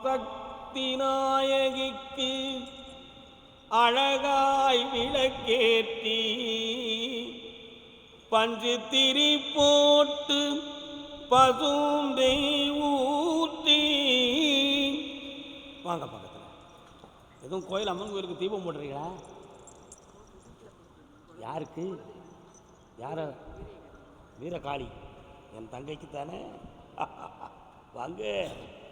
சக்தி நாயகிக்கு அழகாய் விளக்கேற்றி பஞ்சு திரி போட்டு பசும்பை ஊற்றி வாங்க பக்கத்தில் எதுவும் கோயில் அம்மன் கோயிலுக்கு தீபம் போடுறீங்களா? யாருக்கு? யார? வீரகாளி என் தங்கைக்கு தானே. வாங்க,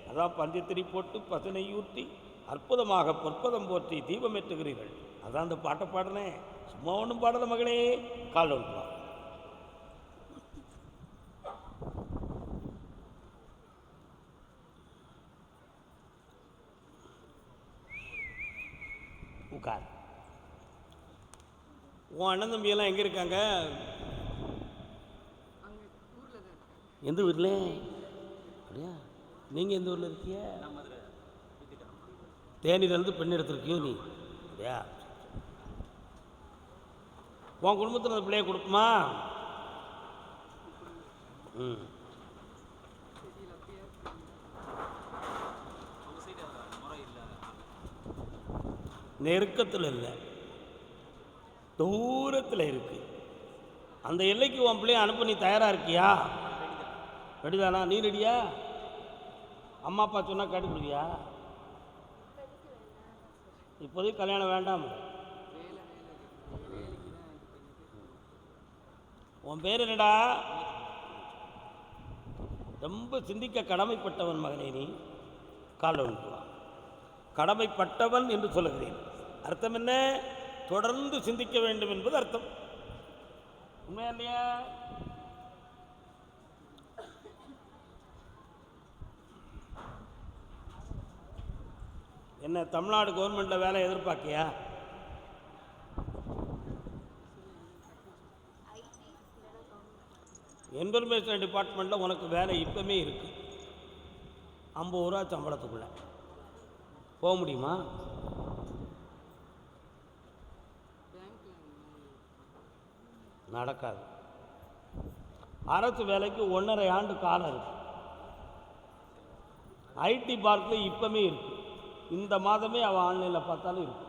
அதான் பஞ்சத்திரி போட்டு பசுனை ஊற்றி அற்புதமாக பொற்பதம் போற்றி தீபம் ஏற்றுகிறீர்கள். அதான் அந்த பாட்டை பாடினேன், சும்மா ஒன்றும் பாடல மகளே. கால் ஒன்றுவா உட்கார். உன் அண்ணன் தம்பியெல்லாம் எங்கே இருக்காங்க? எந்த ஊரில்? அப்படியா? நீங்கள் எந்த ஊரில் இருக்கீங்க? தேனியிலேருந்து பெண் எடுத்துருக்கியோ நீ? அப்படியா? உன் குடும்பத்தில் அந்த பிள்ளைய கொடுக்குமா? ம். நெருக்கத்தில் இல்லை, தூரத்தில் இருக்கு. அந்த எல்லைக்கு உன் பிள்ளைய அனுப்ப நீ தயாராக இருக்கியா? ரெடிதானா? நீ ரெடியா? அம்மா அப்பா சொன்னால் கேட்டுக்கிடுவியா? இப்போதைக்கு கல்யாணம் வேண்டாம். உன் பேர் என்னடா? ரொம்ப சிந்திக்க கடமைப்பட்டவன் மகனே நீ. கால ஒன்றுவான். கடமைப்பட்டவன் என்று சொல்லுகிறேன். அர்த்தம் என்ன? தொடர்ந்து சிந்திக்க வேண்டும் என்பது அர்த்தம். உண்மையா இல்லையா? என்ன தமிழ்நாடு கவர்மெண்ட்டில் வேலை எதிர்பார்க்கியா? இன்ஃபர்மேஷன் டிபார்ட்மெண்ட்டில் உனக்கு வேலை இப்போமே இருக்குது. 50 ரூபா சம்பளத்துக்குள்ளே போக முடியுமா? நடக்காது. அரசு வேலைக்கு 1.5 ஆண்டு காலம் இருக்கு. ஐடி பார்க்கில் இப்போமே இருக்கு. இந்த மாதமே அவன் ஆன்லைனில் பார்த்தாலும் இருக்கு.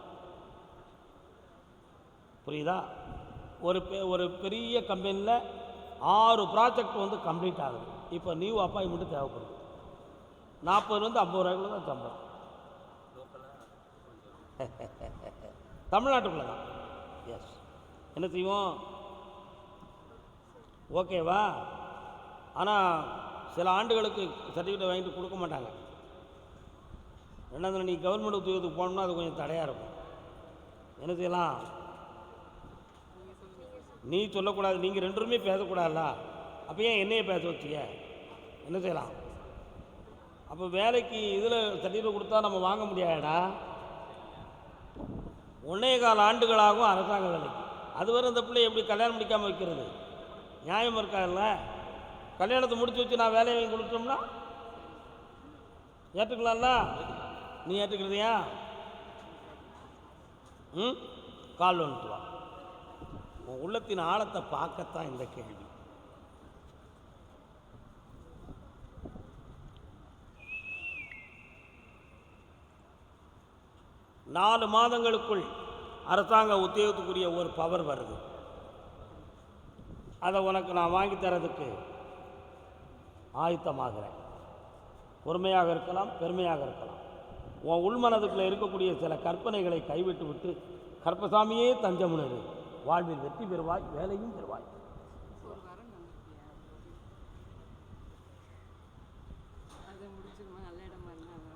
புரியுதா? ஒரு பெரிய கம்பெனியில் 6 ப்ராஜெக்ட் வந்து கம்ப்ளீட் ஆகுது. இப்போ நியூ அப்பாயின்மெண்ட்டு தேவைப்படுது. 40 50 ரூபாய்க்குள்ள தான் சம்பளம். தமிழ்நாட்டுக்குள்ளே தான். எஸ். என்ன செய்வோம்? ஓகேவா? ஆனால் சில ஆண்டுகளுக்கு சர்டிஃபிகேட் வாங்கிட்டு கொடுக்க மாட்டாங்க. ரெண்டாவது, நீ கவர்மெண்ட் உத்தியோகத்துக்கு போகணும்னா அது கொஞ்சம் தடையாக இருக்கும். என்ன செய்யலாம்? நீ சொல்லக்கூடாது, நீங்கள் 2 பேருமே பேசக்கூடாதுல்ல. அப்போ ஏன் என்னையே பேச வச்சிய? என்ன செய்யலாம்? அப்போ வேலைக்கு இதில் சர்டிஃபிகேட் கொடுத்தா நம்ம வாங்க முடியாதடா. 1.25 ஆண்டுகளாகும் அரசாங்க வேலைக்கு. அதுவரை அந்த பிள்ளை எப்படி கல்யாணம் முடிக்காமல் வைக்கிறது? நியாயம் இருக்காதுல்ல? கல்யாணத்தை முடிச்சு வச்சு நான் வேலையை வாங்கி கொடுத்தோம்னா ஏற்றுக்கலாம்ல? நீ ஏற்றுக்கிறதையா? கால் வந்துட்டு வா. உன் உள்ளத்தின் ஆழத்தை பார்க்கத்தான் இந்த கேள்வி. நாலு மாதங்களுக்குள் அரசாங்க உத்தியோகத்துக்குரிய ஒரு பவர் வருது. அதை உனக்கு நான் வாங்கி தரதுக்கு ஆயத்தமாகிறேன். பொறுமையாக இருக்கலாம், பெருமையாக இருக்கலாம். உன் உள்மனதுக்குள்ளே இருக்கக்கூடிய சில கற்பனைகளை கைவிட்டு விட்டு கற்பசாமியே தஞ்சமுனரு, வாழ்வில் வெற்றி பெறுவாய், வேலையும் பெறுவாய்.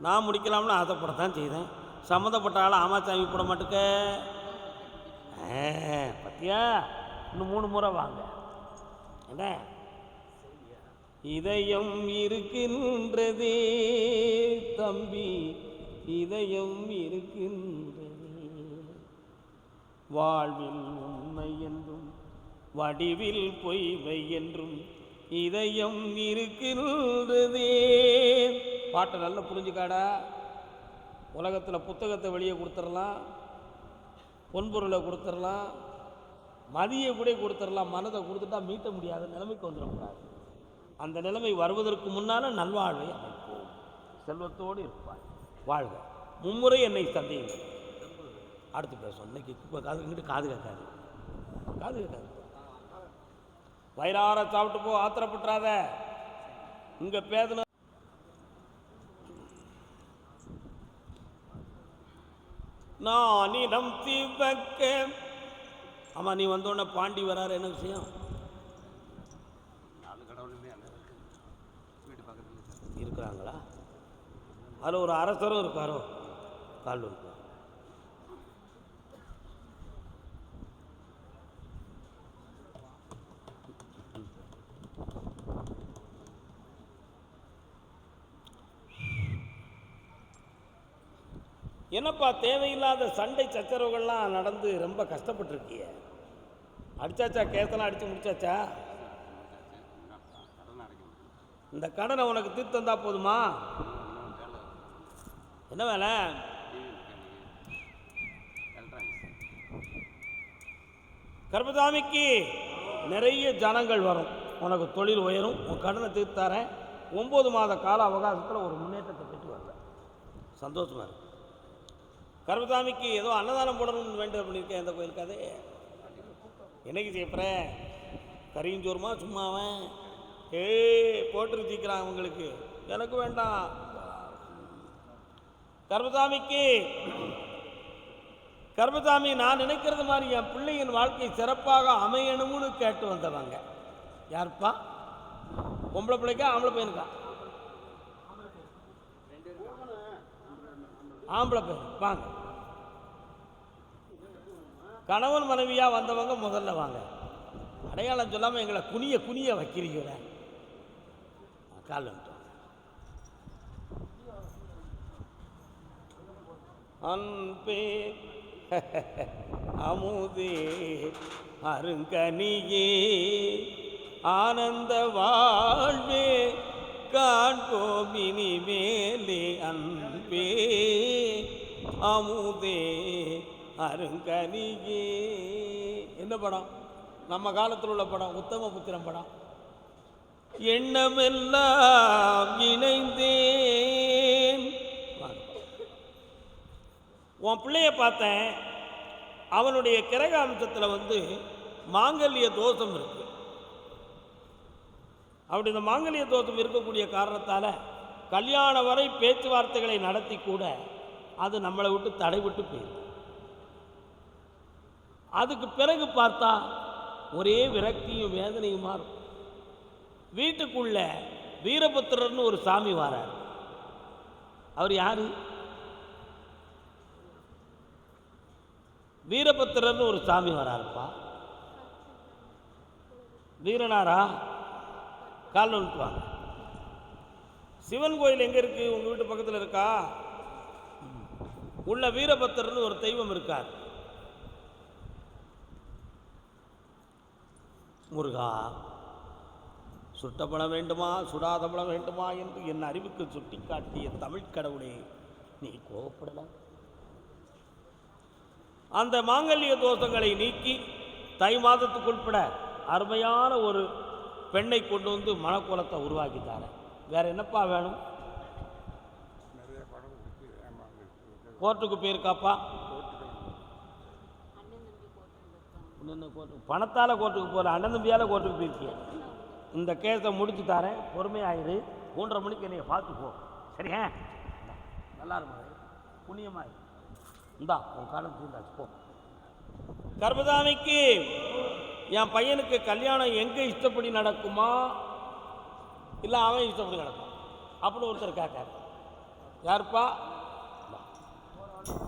நான் முடிக்கலாம்னு ஆசைப்படத்தான் செய்தேன். சம்மந்தப்பட்ட ஆள் ஆமாச்சாமி போட மாட்டுக்க. பத்தியா? இன்னும் 3 முறை வாங்க. என்ன இதயம் இருக்கின்றதே தம்பி, இதயம் இருக்கின்றதே, வாழ்வில் உண்மை என்றும் வடிவில் பொய்வை என்றும் இதயம் இருக்கின்றதே. பாட்டை நல்லா புரிஞ்சுக்காடா. உலகத்தில் புத்தகத்தை வெளியே கொடுத்துடலாம், பொன்பொருளை கொடுத்துடலாம், மதியை கூட கொடுத்துடலாம். மனதை கொடுத்துட்டா மீட்ட முடியாத நிலைமைக்கு வந்துடக்கூடாது. அந்த நிலைமை வருவதற்கு முன்னால் நல்வாழ்வை அமைப்போம். செல்வத்தோடு இருப்பாய், வாழ்க. மும்முறை என்னை சந்தேகங்கள். அடுத்து பேசுவோம். இன்னைக்கு இப்போ காது இங்கிட்டு காது கேட்காது, காது கேட்காது. வயிறார சாப்பிட்டு போ, ஆத்திரப்பட்டுறாத. இங்கே பேதன நான் இடம் தீபக்க. ஆமாம், நீ வந்தோடனே பாண்டி வராரு, என்ன விஷயம்? இருக்கிறாங்களா? அதில் ஒரு அரசரும் இருக்காரோ? கால் இருக்கார். என்னப்பா தேவையில்லாத சண்டை சச்சரவுகள்லாம் நடந்து ரொம்ப கஷ்டப்பட்டுருக்கிய? அடிச்சாச்சா? கேஸெல்லாம் அடித்து முடிச்சாச்சா? இந்த கடனை உனக்கு தீர்த்து தந்தா போதுமா? என்ன வேலை? கர்பசாமிக்கு நிறைய ஜனங்கள் வரும், உனக்கு தொழில் உயரும், உன் கடனை தீர்த்தாரேன். 9 மாத கால அவகாசத்தில் ஒரு முன்னேற்றத்தை பெற்று வரல. சந்தோஷமா இருக்கு. கர்பசாமிக்கு ஏதோ அன்னதானம் போடணும்னு வேண்டும் பண்ணியிருக்கேன். எந்த கோயிலுக்காது என்னைக்கு செய்யப்படுறேன்? கரிஞ்சோருமா சும்மாவன் போட்டுருச்சிக்கிறான் அவங்களுக்கு, எனக்கு வேண்டாம். கர்பசாமி நான் நினைக்கிறது மாதிரி என் பிள்ளையின் வாழ்க்கை சிறப்பாக அமையணும்னு கேட்டு வந்தவங்க யாருப்பா? பொம்பளை பிள்ளைக்கா ஆம்பளை பையனுக்கா? ஆம்பளை பையன். வாங்க, கணவன் மனைவியா வந்தவங்க முதல்ல வாங்க. அடையாளம் சொல்லாமல் எங்களை குனிய குனிய வைக்கிறீங்க. கால் அன்பே அமுதே அருங்கனியே ஆனந்த வாழ்வே காண்போம் இனிமேலே. அன்பே அமுதே அருங்கனியே. என்ன படம்? நம்ம காலத்தில் உள்ள படம், உத்தமபுத்திரன் படம். எண்ணமெல்லாம் இணைந்தேன். உன் பிள்ளைய பார்த்தேன், அவனுடைய கிரக அம்சத்தில் மாங்கல்ய தோஷம் இருக்கு. அப்படி இந்த மாங்கல்ய தோஷம் இருக்கக்கூடிய காரணத்தால் கல்யாண வரை பேச்சுவார்த்தைகளை நடத்தி கூட அது நம்மளை விட்டு தடைவிட்டு போயிருக்கு. அதுக்கு பிறகு பார்த்தா ஒரே விரக்தியும் வேதனையும் மாறும். வீட்டுக்குள்ள வீரபத்திரர்னு ஒரு சாமி வரார். அவர் யாரு? வீரபத்திரர்னு ஒரு சாமி வராருப்பா. வீரனாரா? கால் வந்துட்டுவாங்க. சிவன் கோயில் எங்கே இருக்கு? உங்கள் வீட்டு பக்கத்தில் இருக்கா? உள்ள வீரபத்திரர்னு ஒரு தெய்வம் இருக்கார். முருகா, சுட்ட பலம் வேண்டுமா சுடாத பலம் வேண்டுமா என்று என் அறிவுக்கு சுட்டி காட்டிய தமிழ் கடவுளே, நீ கோபப்படலாம். அந்த மாங்கல்ய தோஷங்களை நீக்கி தை மாதத்துக்குள்பட அருமையான ஒரு பெண்ணை கொண்டு வந்து மனக்கோலத்தை உருவாக்கிட்டார. வேற என்னப்பா வேணும்? கோர்ட்டுக்கு போயிருக்காப்பா. பணத்தால் கோர்ட்டுக்கு போகிற, அண்ணன் தம்பியால் கோர்ட்டுக்கு போயிருக்கிய. இந்த கேஸை முடிச்சு தரேன், பொறுமையாயிரு. 3:30 மணிக்கு என்னைய பார்த்துப்போ, சரியா? நல்லா இருக்கும், புண்ணியமாயிரு. இந்தா உன் காலம் தீர்ந்தாச்சு, போ. கர்பசாமிக்கு என் பையனுக்கு கல்யாணம் எங்கே இஷ்டப்படி நடக்குமா இல்லை அவன் இஷ்டப்படி நடக்கும் அப்படின்னு ஒருத்தர் கேட்காரு. யாருப்பா?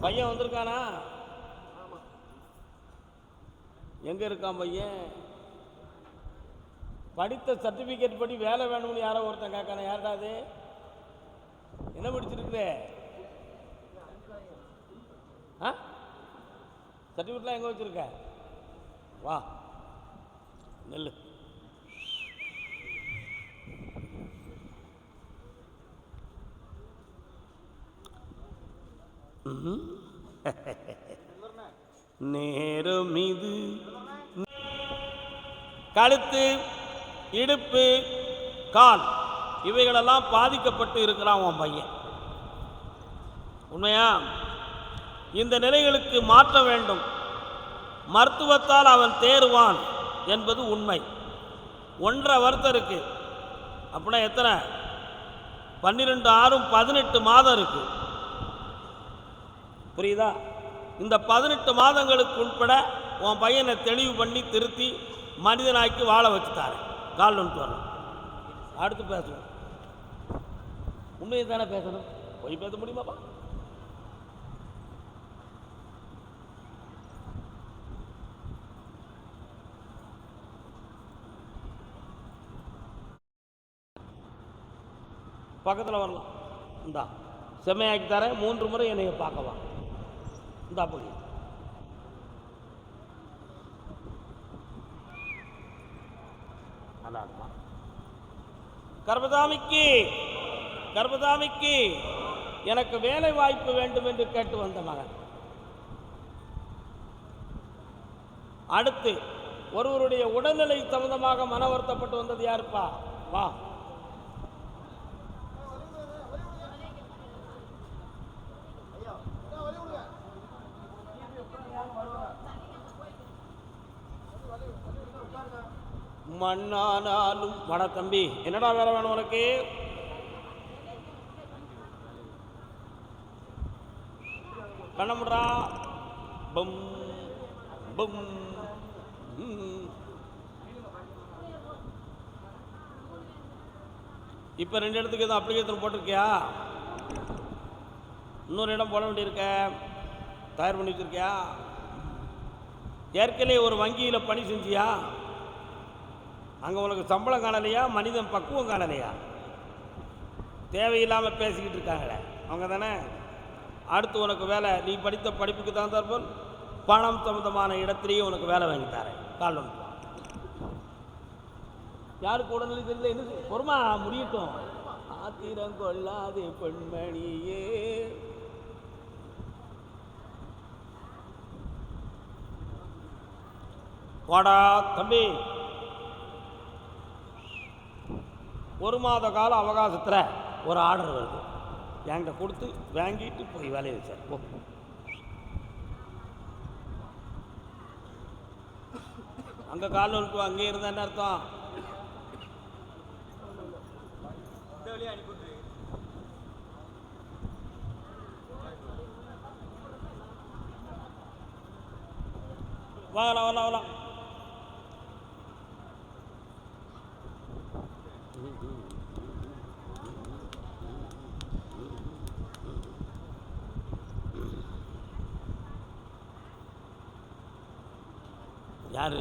பையன் வந்திருக்கானா? எங்கே இருக்கான் பையன்? படித்த சர்டிஃபிகேட் படி வேலை வேணும்னு யாரோ ஒருத்தன் கேட்கானா? யார்டா அது? என்ன படிச்சிருக்குது? சர்டிஃபிகேட்லாம் எங்கே வச்சுருக்க? வா நெல்லு. நேரம் இது. கழுத்து, இடுப்பு, கால் இவைகளெல்லாம் பாதிக்கப்பட்டு இருக்கிறான் உன் பையன். உண்மையா? இந்த நிலைகளுக்கு மாற்ற வேண்டும். மருத்துவத்தால் அவன் தேறுவான் என்பது உண்மை. 1.5 வருஷம் இருக்கு. அப்படின்னா எத்தனை? 12 6 18 மாதம் இருக்கு. புரியுதா? இந்த 18 மாதங்களுக்கு உட்பட உன் பையனை தெளிவு பண்ணி திருத்தி மனிதனாக்கி வாழ வச்சுட்டாரு. கால் வந்துட்டு வரணும். அடுத்து பேசணும். உண்மையை தானே பேசணும். போய் பேச முடியுமாப்பா? பக்கத்தில் வரலாம். இந்தா செம்மையாக்கி தரேன். 3 முறை என்னை பார்க்கலாம். இந்தா போய் நல்லா இருக்குமா? கர்பதாமிக்கு எனக்கு வேலை வாய்ப்பு வேண்டும் என்று கேட்டு வந்த மகன். அடுத்து ஒருவருடைய உடல்நிலை சம்பந்தமாக மன வருத்தப்பட்டு வந்தது யாருப்பா? வா. மண்ணானாலும் வட தம்பி, என்னடா வேலை வேணும் உனக்கு? கண்ணமுடா. பம் பம். இப்போ 2 இடத்துக்கு எதுவும் அப்ளிகேஷன் போட்டிருக்கியா? இன்னொரு இடம் போட வேண்டியிருக்க. தயார் பண்ணி வச்சிருக்கியா? ஏற்கனவே ஒரு வங்கியில் பணி செஞ்சியா? அங்கே உனக்கு சம்பளம் காணலையா? மனிதன் பக்குவம் காணலையா? தேவையில்லாமல் பேசிக்கிட்டு இருக்காங்களே அவங்க தானே. அடுத்து உனக்கு வேலை, நீ படித்த படிப்புக்கு தகுந்தாற்போல் பணம் சம்பந்தமான இடத்துலையும் உனக்கு வேலை வாங்கி தரேன். கால் வந்து யாருக்கு உடனே தெரியல. என்ன பொறுமா முடியட்டும். ஆத்திரம் கொள்ளாதே பெண்மணியே. வாடா தம்பி. 1 மாத கால அவகாசத்தில் ஒரு ஆர்டர் வருது. என்கிட்ட கொடுத்து வாங்கிட்டு போய் வேலையை வச்சார். போ. அங்கே கால் வந்துட்டு அங்கே இருந்தா என்ன அர்த்தம்? வாங்கலாம் வரலாம் வரலாம். யார்?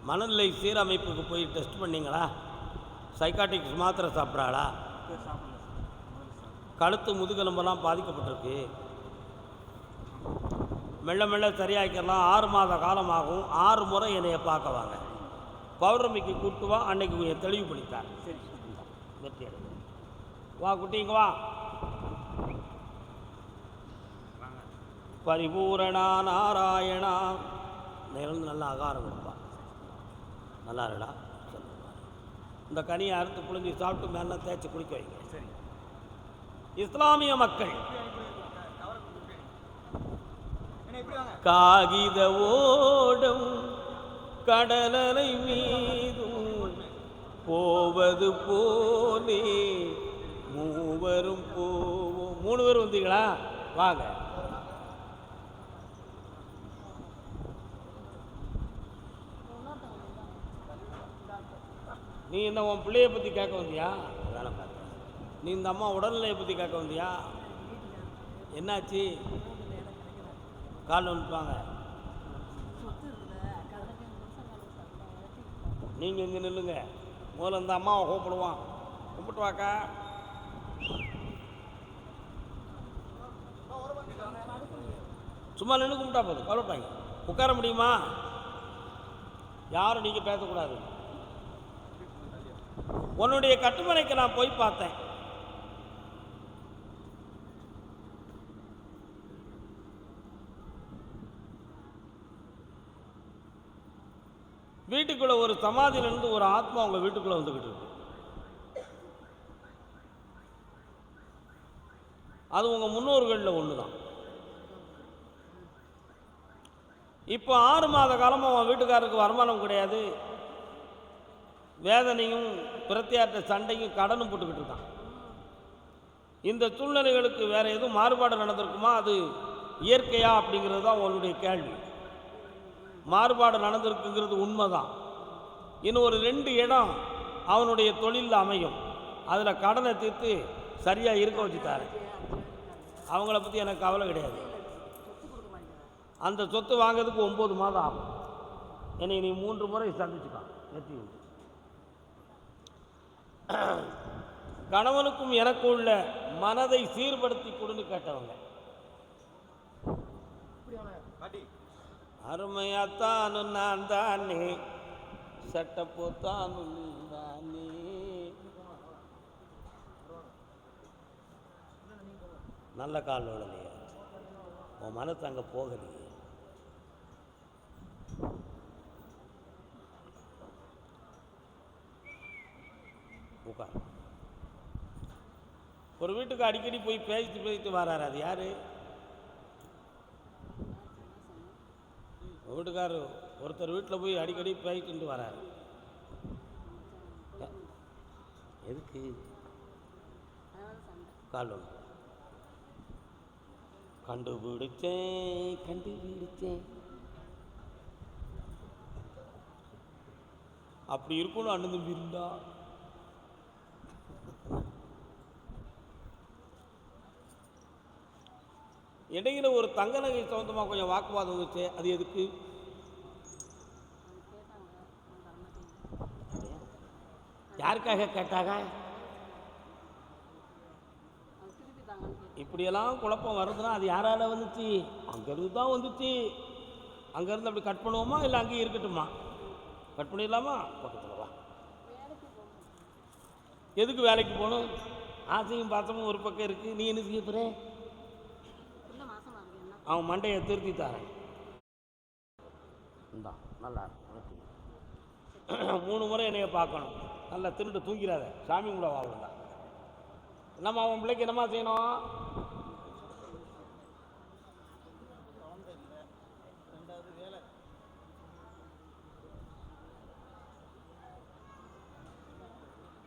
மனநிலை சீரமைப்புக்கு போய் டெஸ்ட் பண்ணிங்களா? சைக்காட்டிக்ஸ் மாத்திரை சாப்பிட்றாளா? கழுத்து முதுகெலும்பெல்லாம் பாதிக்கப்பட்டிருக்கு. மெல்ல மெல்ல சரியாக்கலாம். 6 மாத காலமாகும். 6 முறை என்னைய பார்க்க வாங்க. பௌர்ணமிக்கு கூட்டு வா. அன்னைக்கு கொஞ்சம் தெளிவு பண்ணித்தார். சரி, வெற்றி அடைங்க. வா குட்டிங்க வா. பரிபூரணா நாராயணா. நேரம் நல்ல ஆகாரம் கொடுப்பா. நல்லா இருடா. இந்த கனியை அறுத்து புழிஞ்சி சாப்பிட்டு மேலே தேய்ச்சி குடிக்க வைங்க. சரி. இஸ்லாமிய மக்கள் காகித ஓடும் கடலலை மீதும் போவது போலே மூவரும் போவோம். 3 பேர் வந்தீங்களா? வாங்க. நீ என்ன உன் பிள்ளைய பற்றி கேட்க வந்தியா? வேலை பார்க்க. நீ இந்த அம்மா உடல்நிலையை பற்றி கேட்க வந்தியா? என்னாச்சு? கால் வந்துப்பாங்க. நீங்கள் இங்கே நில்லுங்க. முதல்ல இந்த அம்மாவை கூப்பிடுவான். கும்பிட்டு வாக்கா. சும்மா நின்று கும்பிட்டா போதும். கவலைப்பாங்க. உட்கார முடியுமா? யாரும் நீங்கள் பேசக்கூடாது. உன்னுடைய கட்டுமனைக்கு நான் போய் பார்த்தேன். வீட்டுக்குள்ள ஒரு சமாதியிலிருந்து ஒரு ஆத்மா உங்க வீட்டுக்குள்ள வந்துகிட்டு இருக்கு. அது உங்கள் முன்னோர்களில் ஒன்று தான். இப்போ 6 மாத காலமாக அவன் வீட்டுக்காரருக்கு வருமானம் கிடையாது, வேதனையும் பிரத்தியார்த்த சண்டையும் கடனும் போட்டுக்கிட்டு இருக்கான். இந்த சூழ்நிலைகளுக்கு வேற எதுவும் மாறுபாடு நடந்திருக்குமா? அது இயற்கையா அப்படிங்கிறது தான் உன்னுடைய கேள்வி. மாறுபாடு நடந்திருக்குங்கிறது உண்மைதான். இன்னும் ஒரு 2 இடம் அவனுடைய தொழிலில் அமையும், அதில் கடனை தீர்த்து சரியாக இருக்க வச்சுட்டாரு. அவங்கள பற்றி எனக்கு கவலை கிடையாது. அந்த சொத்து வாங்கிறதுக்கு 9 மாதம் ஆகும். என்னை நீ 3 முறை சந்திச்சுக்கான் வெற்றி உண்டு. கணவனுக்கும் எனக்கு உள்ள மனதை சீர்படுத்தி கொடுன்னு கேட்டவங்க அருமையாத்தானு நான் தானே சட்டப்போத்தானு தானே. நல்ல கால் விடலையே, உன் மனசு அங்கே போகலையே. உட்கார். ஒரு வீட்டுக்கு அடிக்கடி போய் பேசிட்டு வராரு, அது யாரு? வீட்டுக்காரர் ஒருத்தர் வீட்டில் போய் அடிக்கடி பேசிட்டு வராரு. எதுக்கு? கால் கண்டுபிடிச்சேன் அப்படி இருக்கணும். அண்ணன் தம்பி இருந்தா இடையில ஒரு தங்க நகை சொந்தமாக கொஞ்சம் வாக்குவாதம் வந்துச்சு, அது எதுக்கு? யாருக்காக கேட்டாங்க? இப்படியெல்லாம் குழப்பம் வருதுன்னா அது யாரால வந்துச்சு? அங்கேருந்து தான் வந்துச்சு. அங்கேருந்து அப்படி கட் பண்ணுவோமா இல்லை அங்கேயே இருக்கட்டுமா? கட் பண்ணிடலாமா? பக்கத்தில் வா. எதுக்கு வேலைக்கு போகணும்? ஆசையும் பாசமும் ஒரு பக்கம் இருக்குது. நீ என்ன செய்ய போகிற? அவன் மண்டையை திருத்தி தரேன். இந்தா நல்லா 3 முறை என்னைய பார்க்கணும். நல்லா திருண்டு தூங்கிறாத, சாமி கூட வாழலாம். நம்ம அவன் பிள்ளைக்கு என்னமா செய்யணும்?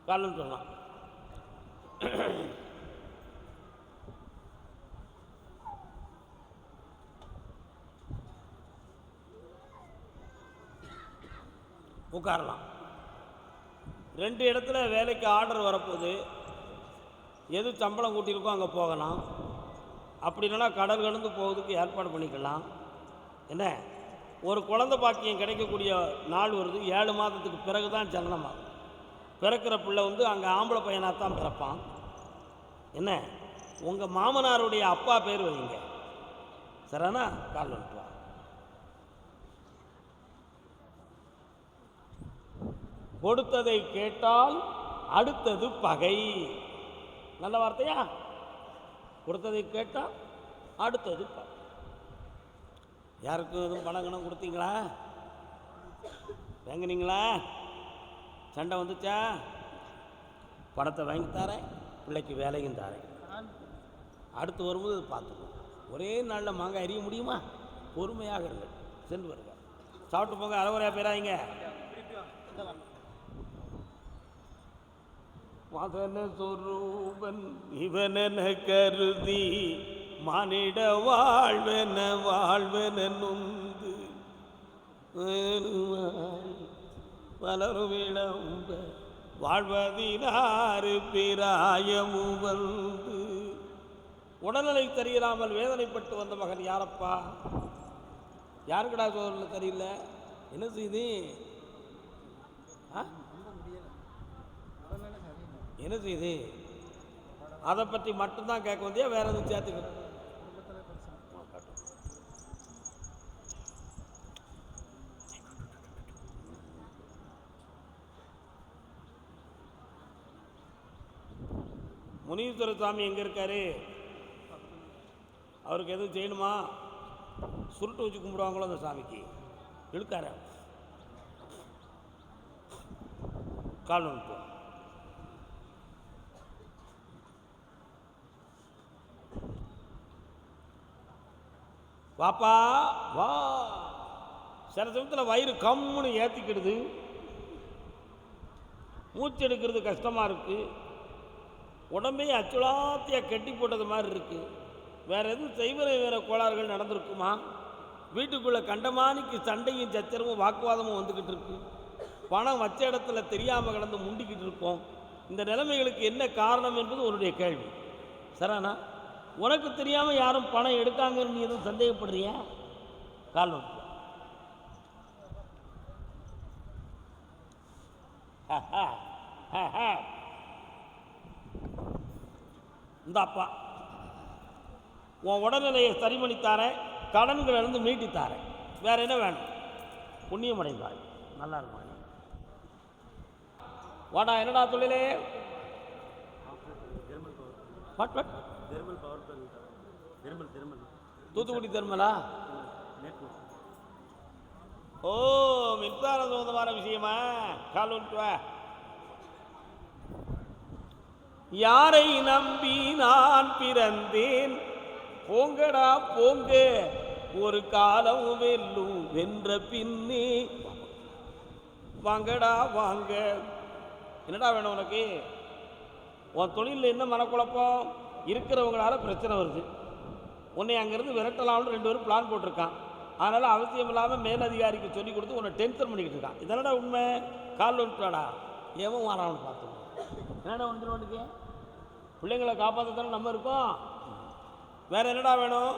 காலம் சொன்னான். உட்காரலாம். 2 இடத்துல வேலைக்கு ஆர்டர் வரப்போகுது. எது சம்பளம் கூட்டியிருக்கோ அங்கே போகலாம். அப்படி இல்லைன்னா கடல் கடந்து போகிறதுக்கு ஏற்பாடு பண்ணிக்கலாம். என்ன, ஒரு குழந்தை பாக்கியம் கிடைக்கக்கூடிய நாள் வருது. 7 மாதத்துக்கு பிறகு தான் ஜனனமாகும். பிறக்கிற பிள்ளை அங்கே ஆம்பளை பையனாக தான் பிறப்பான். என்ன, உங்கள் மாமனாருடைய அப்பா பேர் வைங்க. சரிண்ணா? கால் வந்துட்டு வா. கொடுத்ததை கேட்டால் அடுத்தது பகை. நல்ல வார்த்தையா? கொடுத்ததை கேட்டால் அடுத்தது பகை. யாருக்கும் எதுவும் பணம் கணம் கொடுத்தீங்களா? வாங்கினீங்களா? சண்டை வந்துச்சா? பணத்தை வாங்கி தரேன், பிள்ளைக்கு வேலையும் தரேன். அடுத்து வரும்போது பார்த்துக்கணும். ஒரே நாளில் மாங்காய் அறிய முடியுமா? பொறுமையாக இருங்க, சென்று வருங்க. சாப்பிட்டு போங்க, அரைவரையாக பேராயிங்க. மதன சொரூபன் இவனென கருதி மானிட வாழ்வென நொந்து பலரும் விளம்ப வாழ்வதினாறு பிராயமும் வந்து. உடல்நிலை தெரியாமல் வேதனைப்பட்டு வந்த மகன் யாரப்பா? யாருக்கடா சோதனை தெரியல? என்ன செய்தி? என்ன செய்தி? அதை பற்றி மட்டும்தான் கேட்க வந்தியா? வேற எதுவும் சேர்த்துக்க? முனீஸ்வர சாமி எங்கே இருக்காரு? அவருக்கு எதுவும் செய்யணுமா? சுருட்டு வச்சு கும்பிடுவாங்களோ அந்த சாமிக்கு? இழுக்கார கால் வந்துட்டு வாப்பா வா. சில சமயத்தில் வயிறு கம்முன்னு ஏற்றிக்கிடுது, மூச்சு எடுக்கிறது கஷ்டமாக இருக்குது, உடம்பே அச்சுலாத்தியாக கட்டி போட்டது மாதிரி இருக்குது. வேறு எதுவும் செய்வன வேறு கோளாறுகள் நடந்திருக்குமா? வீட்டுக்குள்ளே கண்டமானிக்கு சண்டையும் சச்சரவும் வாக்குவாதமும் வந்துக்கிட்டு இருக்கு. பணம் வச்ச இடத்துல தெரியாமல் கடந்து முண்டிக்கிட்டு இருக்கோம். இந்த நிலைமைகளுக்கு என்ன காரணம் என்பது உன்னுடைய கேள்வி. சரானா, உனக்கு தெரியாமல் யாரும் பணம் எடுக்காங்கன்னு நீ எதுவும் சந்தேகப்படுறியா? கால் நோட்டு இந்த அப்பா உன் உடல்நிலையை சரி பண்ணித்தாரேன், கடன்களிலிருந்து மீட்டித்தாரேன். வேற என்ன வேணும்? புண்ணியம் அடைந்தாய், நல்லா இருக்கும். வாடா, என்னடா தொழிலே? தூத்துக்குடி தெர்மலா? ஓ, மின்சார சம்பந்தமான விஷயமா? கால் ஒன்று. யாரை நம்பி நான் பிறந்தேன்? போங்கடா போங்க, ஒரு காலம் வெல்லும் வென்ற பின்னே வாங்கடா வாங்க. என்னடா வேணும் உனக்கு? உன் தொழிலில் என்ன மனக்குழப்பம்? இருக்கிறவங்களால பிரச்சனை வருது. உன்னை அங்கேருந்து விரட்டலாம்னு 2 பேரும் பிளான் போட்டிருக்கான். அதனால் அவசியம் இல்லாமல் மேலதிகாரிக்கு சொல்லி கொடுத்து உன்னை டென்ஷன் பண்ணிக்கிட்டு இருக்கான். இதனடா உண்மை? கால் வந்துட்டாடா, ஏன் வாரான்னு பார்த்துக்கோ. என்னடா வந்துடுவோனுக்கு? பிள்ளைங்களை காப்பாற்றத்தானே நம்ம இருக்கோம். வேற என்னடா வேணும்?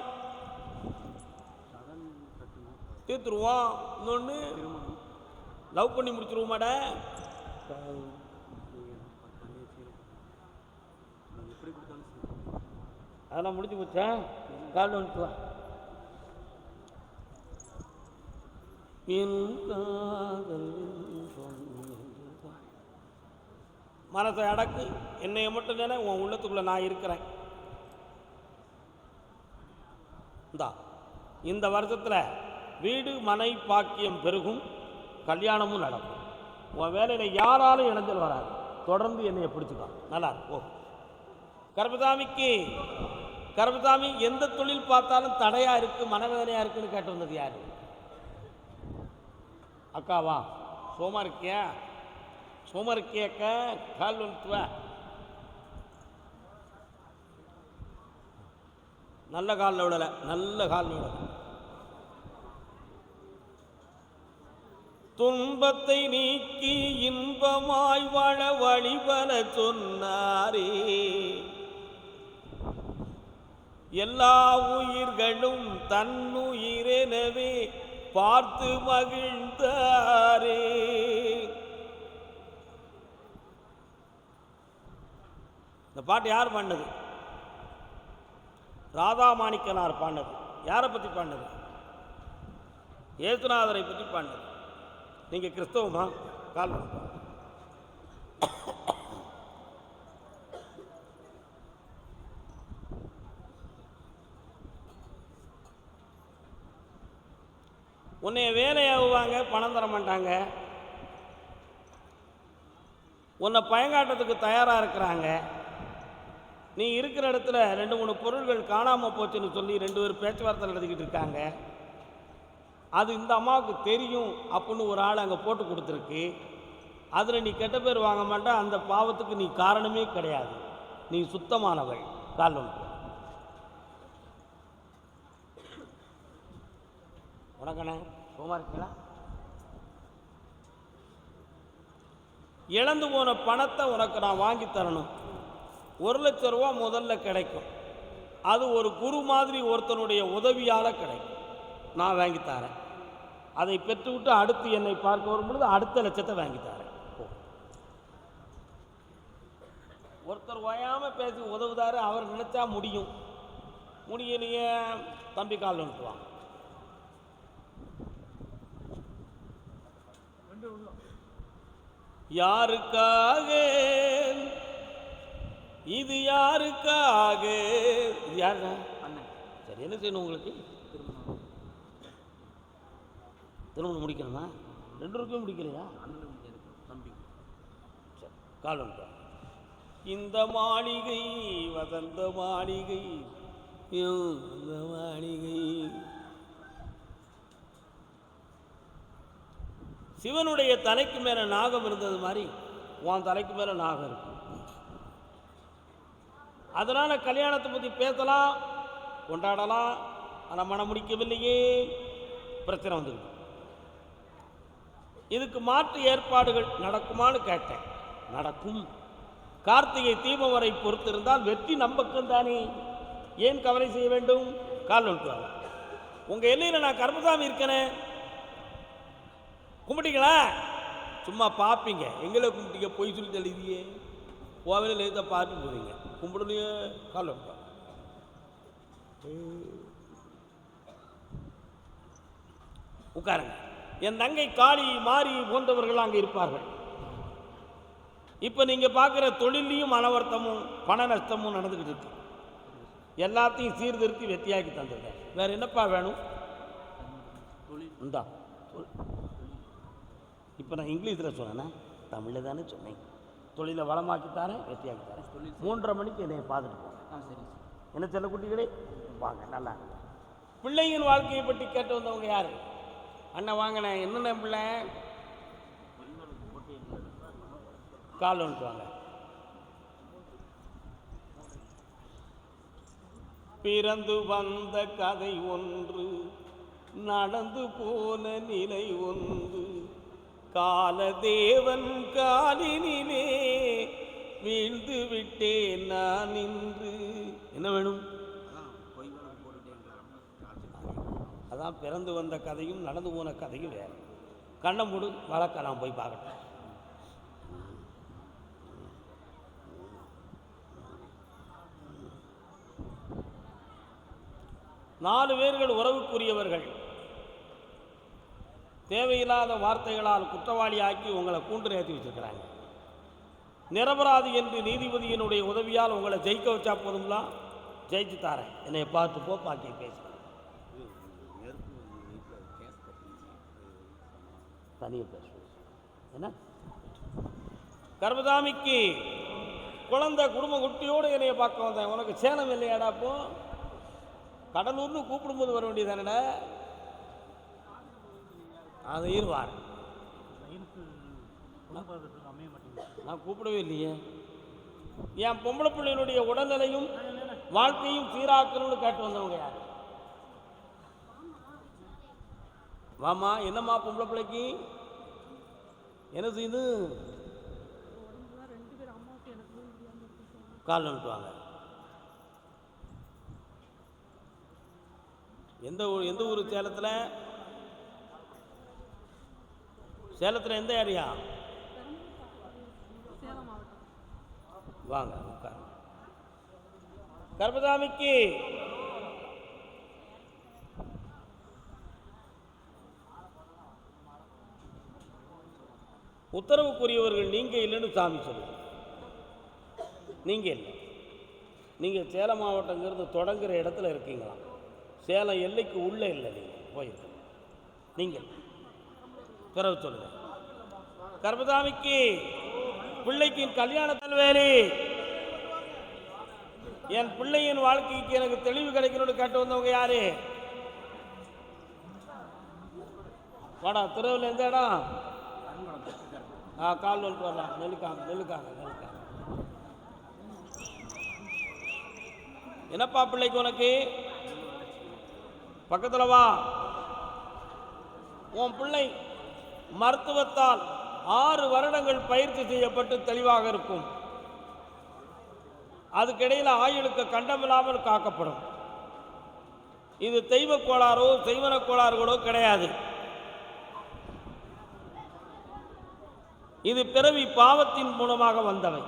தீர்த்துருவோம். இன்னொன்று, லவ் பண்ணி முடிச்சிருவோமாட? அதெல்லாம் முடிச்சு போச்சா? கால் வந்துட்டு. மனசை அடக்கு, என்னைய மட்டும் தானே உன் உள்ளத்துக்குள்ள நான் இருக்கிறேன். இந்த வருஷத்தில் வீடு மனை பாக்கியம் பெருகும், கல்யாணமும் நடக்கும். உன் வேலையில் யாராலும் இணைஞ்சல் வராது. தொடர்ந்து என்னைய பிடிச்சிக்கோ. நல்லா இருக்கும். கருப்பசாமி எந்த தொழில் பார்த்தாலும் தடையாக இருக்குது, மனவேதனையாக இருக்குன்னு கேட்டு வந்தது யாரு? அக்காவா? சோமா இருக்கியா? சோமா இருக்கியாக்க? கால் வந்துட்டுவ. நல்ல காலில் விடலை, நல்ல காலில் விடலை. துன்பத்தை நீக்கி இன்பமாய் வாழ வழிபல சொன்னாரே, எல்லா உயிர்களும் தன்னுயிரெனவே பார்த்து மகிழ்ந்தாரே. இந்த பாட்டு யார் பாடினது? ராதாமாணிக்கனார் பாடினது. யாரை பற்றி பாடினது? ஏசுநாதரை பற்றி பாடினது. நீங்கள் கிறிஸ்தவமா? கால் உன்னைய வேலையாகுவாங்க, பணம் தர மாட்டாங்க. உன்னை பயங்காட்டத்துக்கு தயாராக இருக்கிறாங்க. நீ இருக்கிற இடத்துல 2-3 பொருள்கள் காணாமல் போச்சுன்னு சொல்லி 2 பேர் பேச்சுவார்த்தை நடத்திக்கிட்டு இருக்காங்க. அது இந்த அம்மாவுக்கு தெரியும் அப்படின்னு ஒரு ஆள் அங்கே போட்டு கொடுத்துருக்கு. அதில் நீ கெட்ட பேர் வாங்க மாட்டா. அந்த பாவத்துக்கு நீ காரணமே கிடையாது. நீ சுத்தமானவள். கால் ஒன்று. உனக்கண்ணே சும்மா இருக்கீங்களா? இழந்து போன பணத்தை உனக்கு நான் வாங்கி தரணும். 1 லட்ச ரூபா முதல்ல கிடைக்கும். அது ஒரு குரு மாதிரி ஒருத்தனுடைய உதவியால் கிடைக்கும். நான் வாங்கி தரேன். அதை பெற்றுவிட்டு அடுத்து என்னை பார்க்க வரும்பொழுது அடுத்த லட்சத்தை வாங்கி தரேன். ஒருத்தர் ஓயாமல் பேசி உதவுதாரு. அவர் நினைச்சா முடியும், முடியலையே தம்பி கால் வந்துட்டுவாங்க. யாருக்காக இது? யாருக்காக? இது யாருங்க? அண்ணன். சரி, என்ன செய்யணும் உங்களுக்கு? திருமணம் முடிக்கணுமா? 2 பேருக்கும் முடிக்கலையா? தம்பி சரி, கால் வந்துட்டோம். இந்த மாளிகை வசந்த மாளிகை, இந்த மாளிகை சிவனுடைய தலைக்கு மேலே நாகம் இருந்தது மாதிரி உன் தலைக்கு மேலே நாகம் இருக்கு. அதனால் கல்யாணத்தை பற்றி பேசலாம், கொண்டாடலாம், ஆனால் மனம் முடிக்கவில்லையே, பிரச்சனை வந்துருக்கு. இதுக்கு மாற்று ஏற்பாடுகள் நடக்குமான்னு கேட்டேன். நடக்கும். கார்த்திகை தீபம் வரை பொறுத்திருந்தால் வெற்றி நம்பக்கம் தானே, ஏன் கவலை செய்ய வேண்டும்? கால் வந்துடுவாங்க. உங்கள் எல்லையில் நான் கர்மசாமி இருக்கேனே, கும்பிட்டீங்களா? சும்மா பார்ப்பீங்க, எங்களை கும்பிட்டீங்க, பொய் சொல்லி எழுதியே கோவிலில் எழுத பார்த்து போவீங்க, கும்பிடலையே கால் வந்துடுவாங்க. உட்காருங்க. என் தங்கை காளி மாறி போன்றவர்கள் அங்கே இருப்பார்கள். இப்போ நீங்கள் பார்க்குற தொழிலையும் அனவர்த்தமும் பண நஷ்டமும் நடந்துக்கிட்டு இருக்கு. எல்லாத்தையும் சீர்திருத்தி வெற்றியாக்கி தந்துருக்கேன். வேறு என்னப்பா வேணும்? இந்தா. இப்போ நான் இங்கிலீஷில் சொன்னேன்னா தமிழில் தானே சொன்னேன். தொழிலை வளமாக்கி தரேன், வெற்றியாக்கி தரேன். 3:30 மணிக்கு என்னை பார்த்துட்டு போங்க. சரி. என்ன செல்ல குட்டிகளே வாங்க. நல்லா பிள்ளையின் வாழ்க்கையை பற்றி கேட்டு வந்தவங்க யார்? அண்ணன் வாங்கினேன். என்னென்ன பிள்ளை? கால் வந்துட்டு வாங்க. பிறந்து வந்த கதை ஒன்று, நடந்து போன நிலை ஒன்று, காலதேவன் காலினிலே வீழ்ந்து விட்டேன் நான் இன்று. என்ன வேணும்? அதான் பிறந்து வந்த கதையும் நடந்து போன கதையும் வேறு. கண்ணை மூடு, வழக்க நான் போய் பார்க்கட்டேன். நாலு பேர்கள் உறவுக்குரியவர்கள் தேவையில்லாத வார்த்தைகளால் குற்றவாளியாக்கி உங்களை கூண்டு ஏற்றி வச்சிருக்கிறாங்க. நிரபராதி என்று நீதிபதியினுடைய உதவியால் உங்களை ஜெயிக்க வச்சா போதும்லாம், ஜெயிச்சு தாரேன். என்னை பார்த்து போ, பாக்கி பேசுகிறேன். தனியாக பேசுவேன். என்ன கர்மசாமிக்கு குழந்தை குடும்ப குட்டியோடு என்னைய பார்க்க வந்தேன். உனக்கு சேலம் இல்லையாடா? அப்போ கடலூர்னு கூப்பிடும்போது வர வேண்டியதானடா. அது இருவார். நான் கூப்பிடவே இல்லையே. என் பொம்பளை பிள்ளைகளுடைய உடல்நிலையும் வாழ்க்கையும் சீராக்கணும்னு கேட்டு வந்தவங்க யார்? வாமா. என்னம்மா பொம்பளை பிள்ளைக்கு என்ன செய்யுது? கால் வந்துட்டுவாங்க. எந்த ஊர்? சேலத்தில். சேலத்தில் எந்த ஏரியா? வாங்க உட்கார். கர்மசாமிக்கு உத்தரவுக்குரியவர்கள் நீங்கள் இல்லைன்னு சாமி சொல்லுங்க. நீங்கள் இல்லை. நீங்கள் சேலம் மாவட்டங்கிறது தொடங்குகிற இடத்துல இருக்கீங்களா? சேலம் எல்லைக்கு உள்ளே இல்லை. நீங்கள் போயிருக்க. நீங்கள் பிறகு சொல்லுங்க. கர்மசாமிக்கு பிள்ளைக்கு கல்யாணத்தில் வேறு என் பிள்ளையின் வாழ்க்கைக்கு எனக்கு தெளிவு கிடைக்கணும்னு கேட்டு வந்தவங்க யாரு? வாடா. திருவில் எந்த இடம்? கால் வந்துட்டு வரலாம். நெல்லுக்காங்க. என்னப்பா பிள்ளைக்கு உனக்கு? பக்கத்தில் வா. உன் பிள்ளை மருத்துவத்தால் 6 வருடங்கள் பயிற்சி செய்யப்பட்டு தெளிவாக இருக்கும். அதுக்கிடையில் ஆயுளுக்கு கண்டமில்லாமல் காக்கப்படும். இது தெய்வ கோளாறோ செய்வன கோளாறுகளோ கிடையாது. இது பிறவி பாவத்தின் மூலமாக வந்தவை.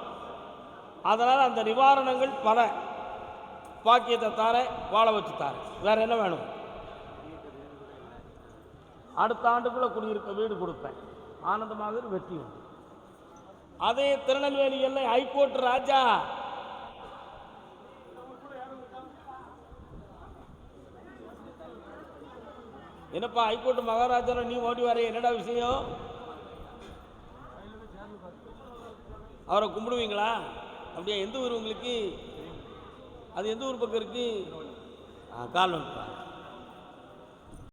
அதனால் அந்த நிவாரணங்கள் பல. பாக்கியத்தை தார, வாழ வச்சு தார. வேற என்ன வேணும்? அடுத்த ஆண்டுக்குள்ள குடியிருக்க வீடு கொடுப்பேன். ஆனந்தமாக வெற்றி உண்டு. அதே திருநெல்வேலி எல்லை ஹைகோர்ட் ராஜா என்னப்பா ஹைகோர்ட் மகாராஜா நீ ஓடி வர என்னடா விஷயம்? அவரை கும்பிடுவீங்களா? அப்படியா? எந்த ஊர் உங்களுக்கு? அது எந்த ஊர் பக்கம் இருக்கு? கால் வந்துட்டு